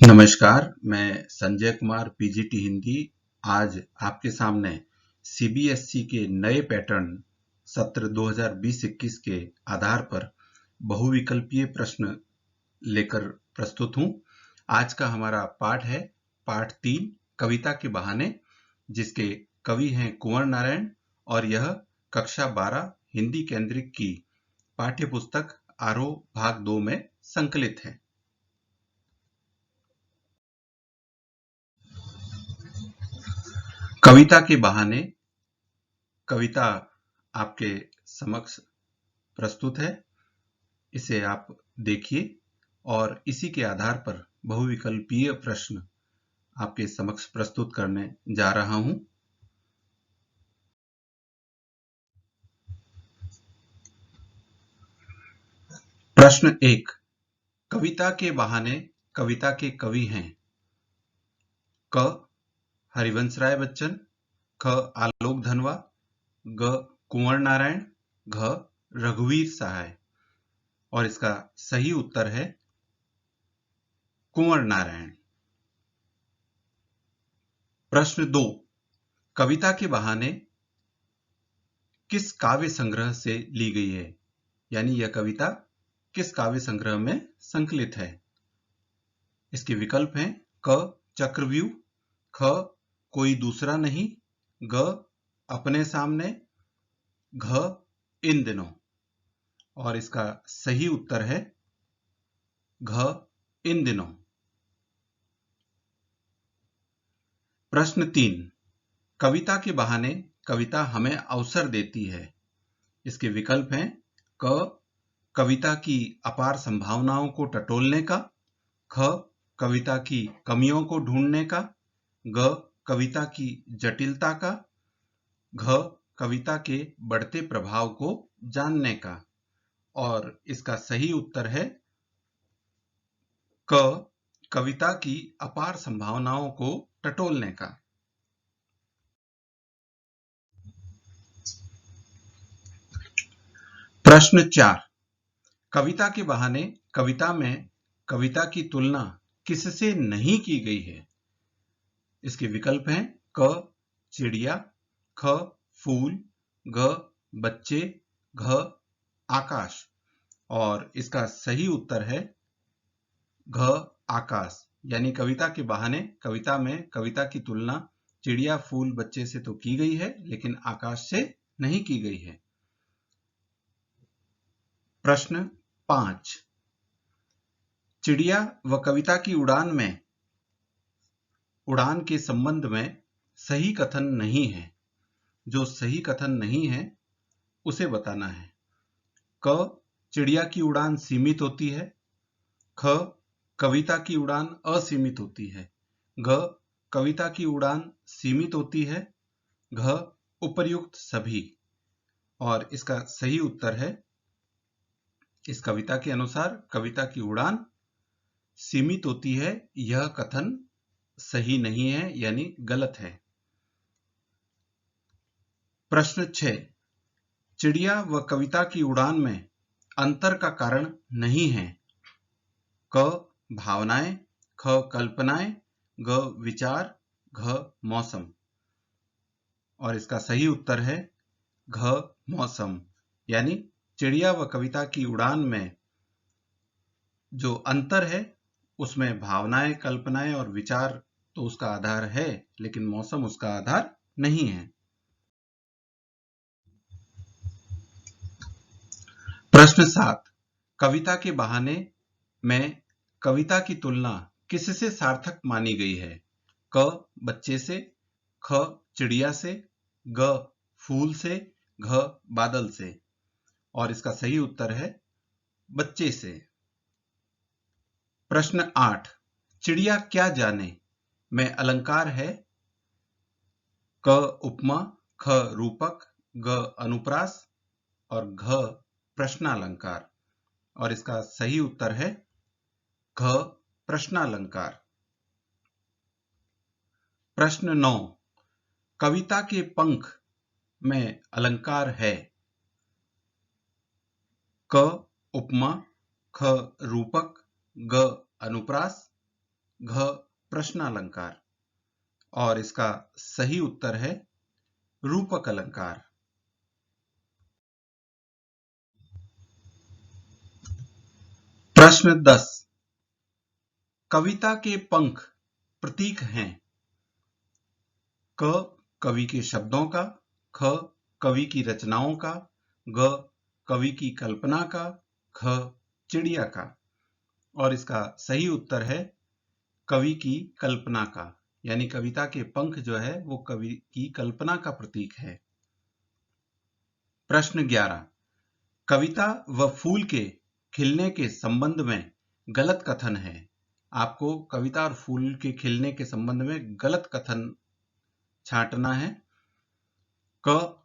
नमस्कार, मैं संजय कुमार पीजीटी हिंदी आज आपके सामने सीबीएसई के नए पैटर्न सत्र 2020-21 के आधार पर बहुविकल्पीय प्रश्न लेकर प्रस्तुत हूं। आज का हमारा पाठ है पाठ 3 कविता के बहाने, जिसके कवि हैं कुंवर नारायण, और यह कक्षा 12 हिंदी केंद्रित की पाठ्य पुस्तक आरोह भाग 2 में संकलित है। कविता के बहाने कविता आपके समक्ष प्रस्तुत है। इसे आप देखिए और इसी के आधार पर बहुविकल्पीय प्रश्न आपके समक्ष प्रस्तुत करने जा रहा हूं। प्रश्न 1। कविता के बहाने कविता के कवि हैं क हरिवंशराय बच्चन, ख आलोक धनवा, ग कुंवर नारायण, घ रघुवीर सहाय। और इसका सही उत्तर है कुंवर नारायण। प्रश्न 2। कविता के बहाने किस काव्य संग्रह से ली गई है, यानी यह कविता किस काव्य संग्रह में संकलित है। इसके विकल्प हैं क चक्रव्यूह, ख कोई दूसरा नहीं, ग अपने सामने, घ इन दिनों। और इसका सही उत्तर है घ इन दिनों। प्रश्न 3। कविता के बहाने कविता हमें अवसर देती है। इसके विकल्प हैं क कविता की अपार संभावनाओं को टटोलने का, ख कविता की कमियों को ढूंढने का, ग कविता की जटिलता का, घ कविता के बढ़ते प्रभाव को जानने का। और इसका सही उत्तर है क कविता की अपार संभावनाओं को टटोलने का। प्रश्न 4। कविता के बहाने कविता में कविता की तुलना किससे नहीं की गई है। इसके विकल्प हैं क चिड़िया, ख फूल, घ बच्चे, घ आकाश। और इसका सही उत्तर है घ आकाश, यानी कविता के बहाने कविता में कविता की तुलना चिड़िया, फूल, बच्चे से तो की गई है, लेकिन आकाश से नहीं की गई है। प्रश्न 5। चिड़िया व कविता की उड़ान में उड़ान के संबंध में सही कथन नहीं है। जो सही कथन नहीं है उसे बताना है। क चिड़िया की उड़ान सीमित होती है, ख कविता की उड़ान असीमित होती है, घ कविता की उड़ान सीमित होती है, घ उपर्युक्त सभी। और इसका सही उत्तर है, इस कविता के अनुसार कविता की उड़ान सीमित होती है, यह कथन सही नहीं है, यानी गलत है। प्रश्न 6। चिड़िया व कविता की उड़ान में अंतर का कारण नहीं है। क भावनाएं, ख कल्पनाएं, ग विचार, घ मौसम। और इसका सही उत्तर है घ मौसम, यानी चिड़िया व कविता की उड़ान में जो अंतर है उसमें भावनाएं, कल्पनाएं और विचार तो उसका आधार है, लेकिन मौसम उसका आधार नहीं है। प्रश्न 7। कविता के बहाने में कविता की तुलना किससे सार्थक मानी गई है। क बच्चे से, ख चिड़िया से, ग फूल से, घ बादल से। और इसका सही उत्तर है बच्चे से। प्रश्न 8। चिड़िया क्या जाने में अलंकार है। क उपमा, ख रूपक, ग अनुप्रास और घ प्रश्नालंकार। और इसका सही उत्तर है घ प्रश्नालंकार। प्रश्न 9। कविता के पंख में अलंकार है। क उपमा, ख रूपक, ग अनुप्रास, घ प्रश्नालंकार। और इसका सही उत्तर है रूपक अलंकार। प्रश्न 10। कविता के पंख प्रतीक हैं। क कवि के शब्दों का, ख कवि की रचनाओं का, ग कवि की कल्पना का, ख चिड़िया का। और इसका सही उत्तर है कवि की कल्पना का, यानी कविता के पंख जो है वो कवि की कल्पना का प्रतीक है। प्रश्न 11। कविता व फूल के खिलने के संबंध में गलत कथन है। आपको कविता और फूल के खिलने के संबंध में गलत कथन छांटना है। क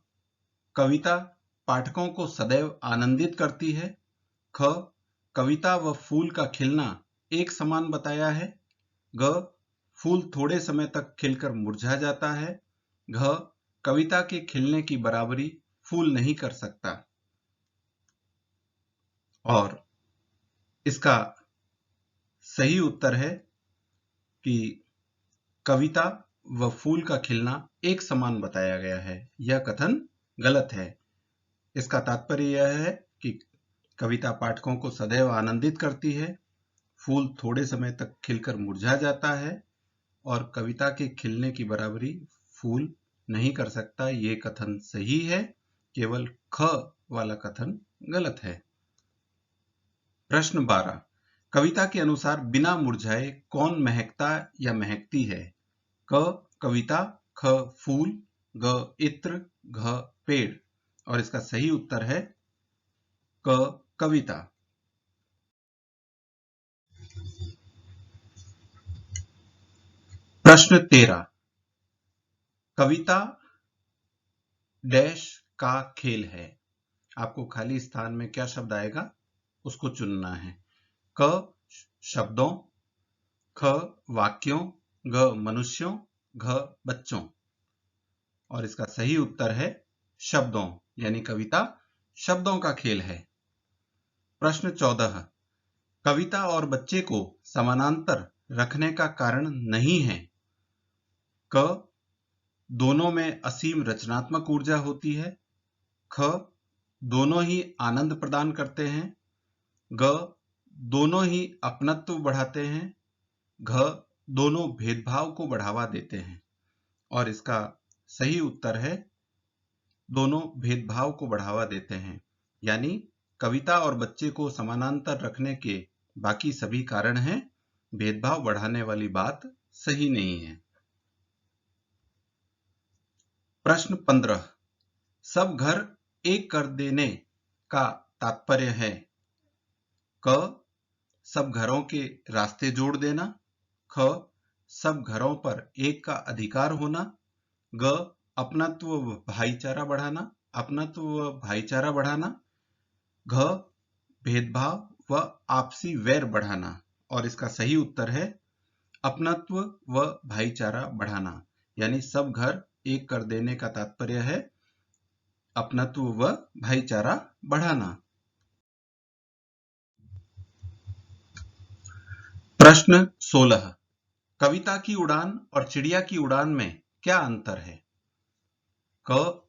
कविता पाठकों को सदैव आनंदित करती है। ख कविता व फूल का खिलना एक समान बताया है। ग फूल थोड़े समय तक खिलकर मुरझा जाता है। घ कविता के खिलने की बराबरी फूल नहीं कर सकता। और इसका सही उत्तर है कि कविता व फूल का खिलना एक समान बताया गया है। यह कथन गलत है। इसका तात्पर्य यह है कि कविता पाठकों को सदैव आनंदित करती है, फूल थोड़े समय तक खिलकर मुरझा जाता है और कविता के खिलने की बराबरी फूल नहीं कर सकता। ये कथन सही है, केवल ख वाला कथन गलत है। प्रश्न 12। कविता के अनुसार बिना मुरझाए कौन महकता या महकती है। क कविता, ख फूल, ग इत्र, घ पेड़। और इसका सही उत्तर है क कविता। प्रश्न 13। कविता डैश का खेल है। आपको खाली स्थान में क्या शब्द आएगा उसको चुनना है। क शब्दों, ख वाक्यों, ग मनुष्यों, घ बच्चों। और इसका सही उत्तर है शब्दों, यानी कविता शब्दों का खेल है। प्रश्न 14। कविता और बच्चे को समानांतर रखने का कारण नहीं है। क दोनों में असीम रचनात्मक ऊर्जा होती है। ख दोनों ही आनंद प्रदान करते हैं। ग दोनों ही अपनत्व बढ़ाते हैं। घ दोनों भेदभाव को बढ़ावा देते हैं। और इसका सही उत्तर है दोनों भेदभाव को बढ़ावा देते हैं, यानी कविता और बच्चे को समानांतर रखने के बाकी सभी कारण हैं, भेदभाव बढ़ाने वाली बात सही नहीं है। प्रश्न 15। सब घर एक कर देने का तात्पर्य है। क सब घरों के रास्ते जोड़ देना। ख सब घरों पर एक का अधिकार होना। ग अपनत्व व भाईचारा बढ़ाना, अपनत्व व भाईचारा बढ़ाना। घ भेदभाव व आपसी वैर बढ़ाना। और इसका सही उत्तर है अपनत्व व भाईचारा बढ़ाना, यानी सब घर एक कर देने का तात्पर्य है अपनत्व व भाईचारा बढ़ाना। प्रश्न 16। कविता की उड़ान और चिड़िया की उड़ान में क्या अंतर है। क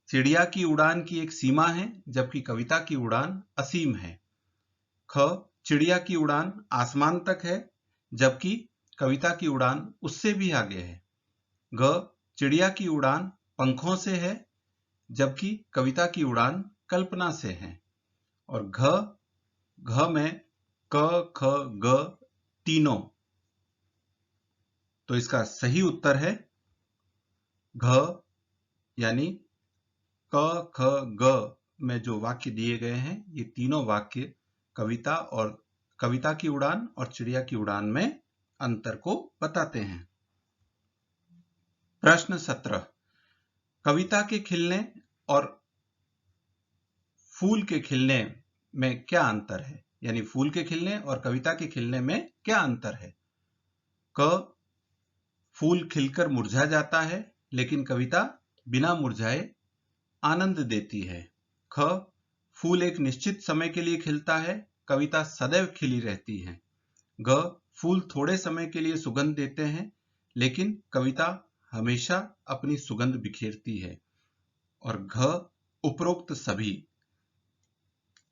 चिड़िया की उड़ान की एक सीमा है जबकि कविता की उड़ान असीम है। ख चिड़िया की उड़ान आसमान तक है जबकि कविता की उड़ान उससे भी आगे है। ग चिड़िया की उड़ान पंखों से है जबकि कविता की उड़ान कल्पना से है। और घ में क ख ग तीनों। तो इसका सही उत्तर है घ, यानी क ख ग में जो वाक्य दिए गए हैं ये तीनों वाक्य कविता की उड़ान और चिड़िया की उड़ान में अंतर को बताते हैं। प्रश्न 17। कविता के खिलने और फूल के खिलने में क्या अंतर है, यानी फूल के खिलने और कविता के खिलने में क्या अंतर है। क फूल खिलकर मुरझा जाता है लेकिन कविता बिना मुरझाए आनंद देती है। ख फूल एक निश्चित समय के लिए खिलता है, कविता सदैव खिली रहती है। ग फूल थोड़े समय के लिए सुगंध देते हैं, लेकिन कविता हमेशा अपनी सुगंध बिखेरती है। और घ उपरोक्त सभी,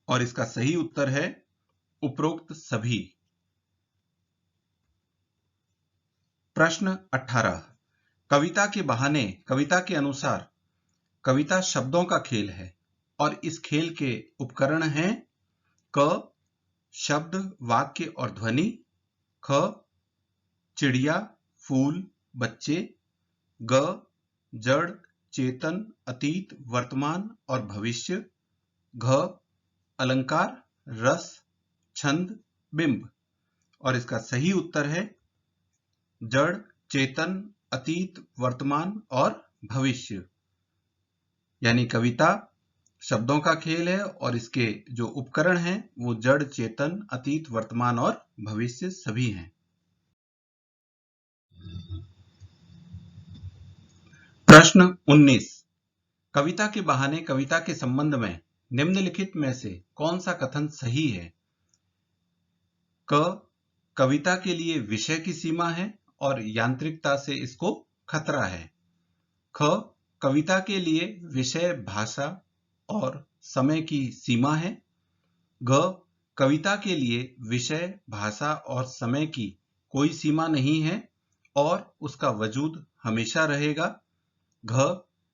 और इसका सही उत्तर है उपरोक्त सभी। प्रश्न 18, कविता के बहाने कविता के अनुसार कविता शब्दों का खेल है और इस खेल के उपकरण हैं क शब्द, वाक्य और ध्वनि, ख चिड़िया, फूल, बच्चे, ग जड़, चेतन, अतीत, वर्तमान और भविष्य, घ अलंकार, रस, छंद, बिंब। और इसका सही उत्तर है जड़, चेतन, अतीत, वर्तमान और भविष्य। यानी कविता शब्दों का खेल है और इसके जो उपकरण हैं वो जड़, चेतन, अतीत, वर्तमान और भविष्य सभी हैं। प्रश्न 19, कविता के बहाने कविता के संबंध में निम्नलिखित में से कौन सा कथन सही है? क कविता के लिए विषय की सीमा है और यांत्रिकता से इसको खतरा है। ख कविता के लिए विषय, भाषा और समय की सीमा है। ग कविता के लिए विषय, भाषा और समय की कोई सीमा नहीं है और उसका वजूद हमेशा रहेगा। घ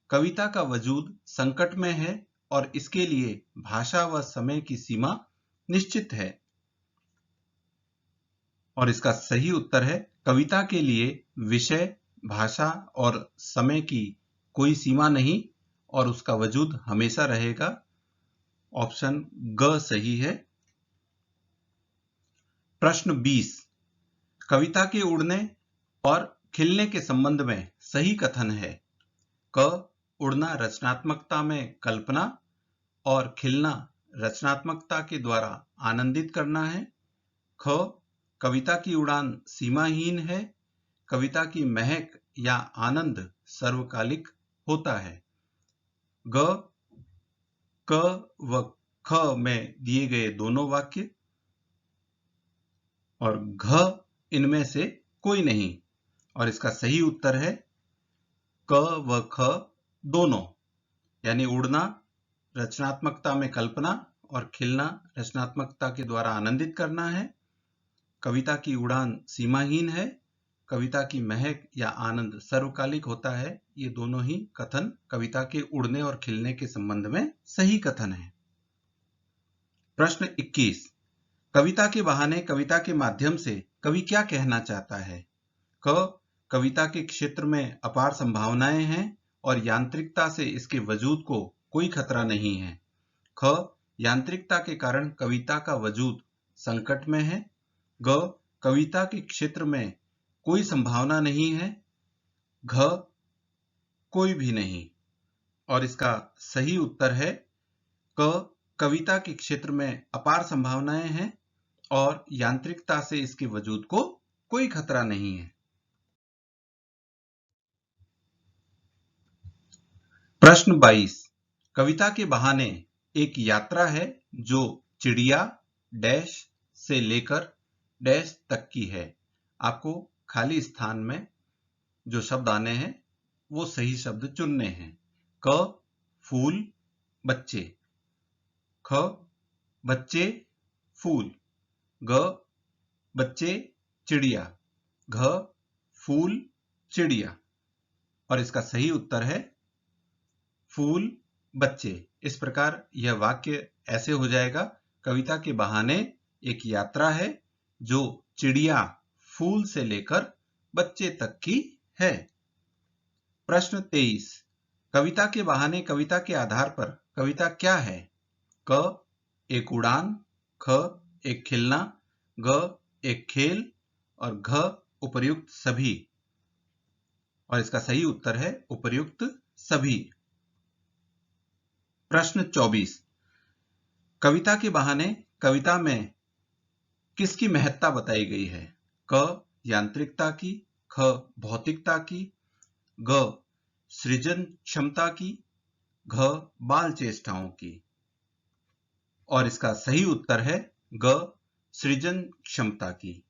कविता का वजूद संकट में है और इसके लिए भाषा व समय की सीमा निश्चित है। और इसका सही उत्तर है कविता के लिए विषय, भाषा और समय की कोई सीमा नहीं और उसका वजूद हमेशा रहेगा। ऑप्शन ग सही है। प्रश्न 20, कविता के उड़ने और खिलने के संबंध में सही कथन है। क उड़ना रचनात्मकता में कल्पना और खिलना रचनात्मकता के द्वारा आनंदित करना है। ख कविता की उड़ान सीमाहीन है। कविता की महक या आनंद सर्वकालिक होता है। ग क व ख में दिए गए दोनों वाक्य और घ इनमें से कोई नहीं। और इसका सही उत्तर है क व ख दोनों। यानी उड़ना रचनात्मकता में कल्पना और खिलना रचनात्मकता के द्वारा आनंदित करना है। कविता की उड़ान सीमाहीन है। कविता की महक या आनंद सर्वकालिक होता है। ये दोनों ही कथन कविता के उड़ने और खिलने के संबंध में सही कथन है। प्रश्न 21, कविता के बहाने कविता के माध्यम से कवि क्या कहना चाहता है? क कविता के क्षेत्र में अपार संभावनाएं हैं और यांत्रिकता से इसके वजूद को कोई खतरा नहीं है। ख यांत्रिकता के कारण कविता का वजूद संकट में है। ग कविता के क्षेत्र में कोई संभावना नहीं है। घ कोई भी नहीं। और इसका सही उत्तर है क कविता के क्षेत्र में अपार संभावनाएं हैं और यांत्रिकता से इसके वजूद को कोई खतरा नहीं है। प्रश्न 22, कविता के बहाने एक यात्रा है जो चिड़िया डैश से लेकर डैश तक की है। आपको खाली स्थान में जो शब्द आने हैं वो सही शब्द चुनने हैं। क फूल, बच्चे। ख बच्चे, फूल। ग बच्चे, चिड़िया। घ फूल, चिड़िया। और इसका सही उत्तर है फूल, बच्चे। इस प्रकार यह वाक्य ऐसे हो जाएगा, कविता के बहाने एक यात्रा है जो चिड़िया फूल से लेकर बच्चे तक की है। प्रश्न 23, कविता के बहाने कविता के आधार पर कविता क्या है? क एक उड़ान, ख एक खिलना, ग एक खेल और घ उपर्युक्त सभी। और इसका सही उत्तर है उपर्युक्त सभी। प्रश्न 24, कविता के बहाने कविता में किसकी महत्ता बताई गई है? क यांत्रिकता की, ख भौतिकता की, ग सृजन क्षमता की, घ बाल चेष्टाओं की। और इसका सही उत्तर है ग सृजन क्षमता की।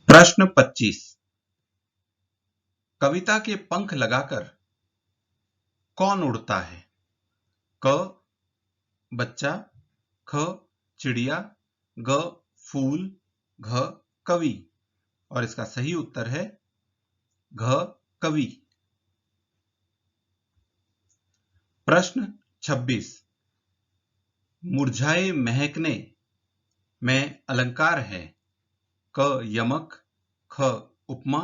प्रश्न 25। कविता के पंख लगाकर कौन उड़ता है? क बच्चा, ख चिड़िया, ग फूल, घ कवि। और इसका सही उत्तर है घ कवि। प्रश्न 26। मुरझाए महकने में अलंकार है। क यमक, ख उपमा,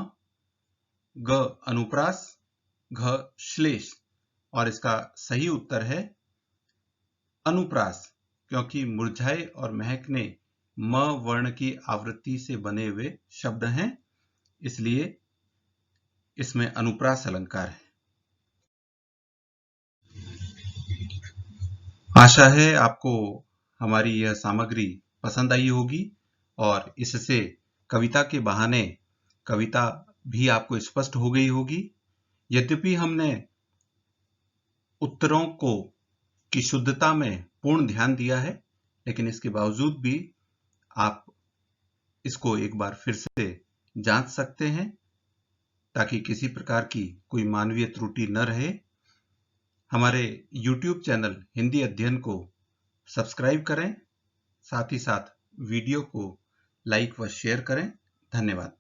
ग अनुप्रास, घ श्लेष। और इसका सही उत्तर है अनुप्रास, क्योंकि मुरझाए और महकने म वर्ण की आवृत्ति से बने हुए शब्द हैं, इसलिए इसमें अनुप्रास अलंकार है। आशा है आपको हमारी यह सामग्री पसंद आई होगी और इससे कविता के बहाने कविता भी आपको स्पष्ट हो गई होगी। यद्यपि हमने उत्तरों को की शुद्धता में पूर्ण ध्यान दिया है, लेकिन इसके बावजूद भी आप इसको एक बार फिर से जांच सकते हैं ताकि किसी प्रकार की कोई मानवीय त्रुटि न रहे। हमारे YouTube चैनल हिंदी अध्ययन को सब्सक्राइब करें, साथ ही साथ वीडियो को लाइक व शेयर करें। धन्यवाद।